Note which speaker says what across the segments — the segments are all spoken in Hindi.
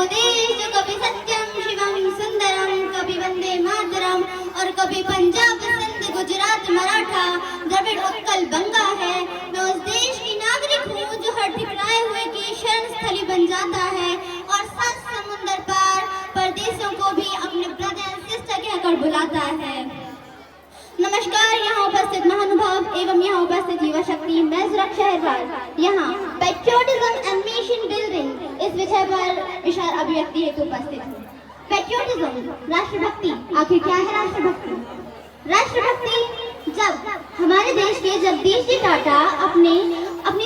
Speaker 1: वो देश जो कभी सत्यम शिवम सुंदरम, कभी वंदे मातरम और कभी पंजाब सिंध गुजरात मराठा द्रविड़ उत्कल बंगा है। मैं उस देश की नागरिक हूँ जो हर ठिकराए हुए की शरण स्थली बन जाता है और 7 समुंदर पार परदेशों को भी अपने ब्रदर एंड सिस्टर कहकर बुलाता है। नमस्कार, यहाँ उपस्थित महानुभाव एवं यहाँ उपस्थित युवा शक्ति, मैं सुरक्षा अहिरवार यहाँ पैट्रियोटिज्म एंड नेशन बिल्डिंग इस विषय पर विशाल अभिव्यक्ति हेतु उपस्थित हूँ। पैट्रियोटिज्म, राष्ट्रभक्ति। आखिर क्या है राष्ट्रभक्ति? राष्ट्रभक्ति जब हमारे देश के जगदीश टाटा अपनी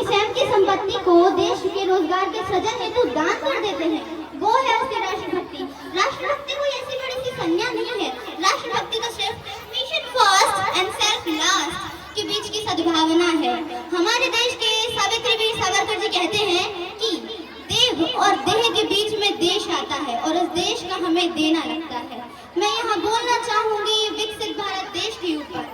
Speaker 1: स्वयं की संपत्ति को देश के रोजगार के सृजन हेतु दान कर देते हैं, वो है उसकी राष्ट्रभक्ति। राष्ट्रभक्ति कोई ऐसी बड़ी सी संज्ञा नहीं है। राष्ट्रभक्ति तो सिर्फ nation first and self last के बीच की सद्भावना है। हमारे देश के सावित्रीबाई सावरकर जी कहते हैं कि देव और देह के बीच में देश आता है और उस देश का हमें देना लगता है। मैं यहाँ बोलना चाहूंगी विकसित भारत देश के ऊपर।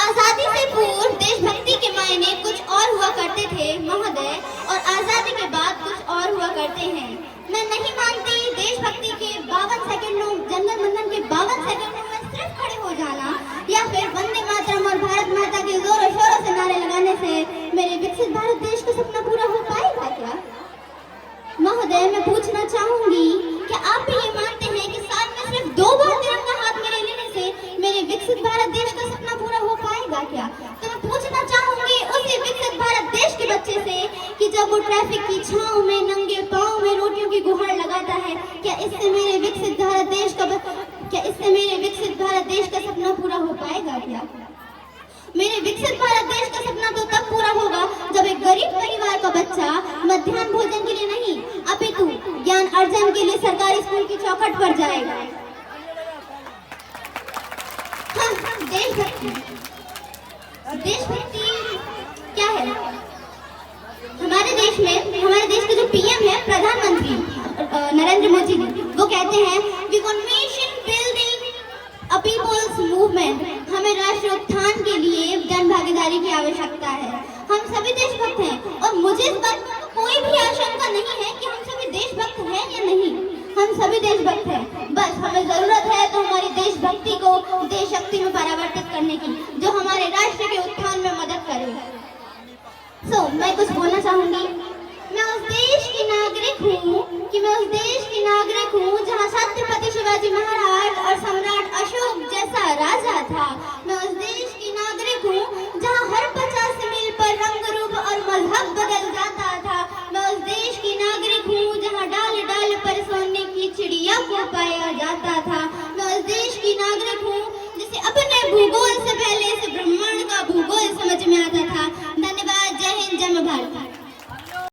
Speaker 1: आजादी से पूर्व देशभक्ति के मायने कुछ और हुआ करते थे महोदय, और आजादी के बाद कुछ और हुआ करते हैं। मैं नहीं मानती देशभक्ति के 52 सेकंडों, जनगण मंदन के 52 सेकंडों में सिर्फ खड़े हो जाना या फिर वंदे मातरम और भारत माता के जोरों शोरों से नारे लगाने से मेरे विकसित भारत देश का सपना पूरा हो पाएगा क्या? महोदय, मैं पूछना चाहूंगी, क्या आप भी ये मानते हैं कि साल में सिर्फ 2 बार तिरंगा हाथ में लेने से मेरे विकसित भारत देश का सपना पूरा हो पाएगा क्या? तो मैं पूछना चाहूंगी उसी विकसित भारत देश के बच्चे से कि जब वो ट्रैफिक की छांव में नंगे पांव में रोटियों की गुहार लगाता है, क्या इससे मेरे विकसित भारत देश का सपना पूरा हो पाएगा क्या? मेरे विकसित भारत देश का सपना तो तब पूरा होगा जब एक गरीब परिवार का बच्चा मध्याह्न भोजन के लिए नहीं अपितु ज्ञान अर्जन के लिए सरकारी स्कूल की चौखट पर जाएगा। हाँ, देशभक्ति क्या है? हमारे देश के जो पीएम है, प्रधानमंत्री नरेंद्र मोदी जी, वो कहते हैं we want nation building a people's movement. हमें राष्ट्र उत्थान के लिए जन भागीदारी की आवश्यकता है। हम सभी देशभक्त हैं और मुझे इस बात में कोई भी आशंका नहीं है कि हम सभी देशभक्त हैं या नहीं। हम सभी देशभक्त हैं, बस हमें जरूरत है तो हमारी देशभक्ति को देशशक्ति में परिवर्तित करने की, जो हमारे राष्ट्र के उत्थान में मदद करे। मैं कुछ बोलना चाहूंगी। मैं उस देश की नागरिक हूँ जहाँ छत्रपति शिवाजी महाराज और सम्राट अशोक जैसा राजा था। मैं उस देश की नागरिक हूँ जहाँ हर 50 मील पर रंग रूप और मजहब बदल जाता था। मैं उस देश की नागरिक हूँ जहाँ डाल डाल पर सोने की चिड़िया को पाया जाता था। मैं उस देश की नागरिक हूँ जिसे अपने भूगोल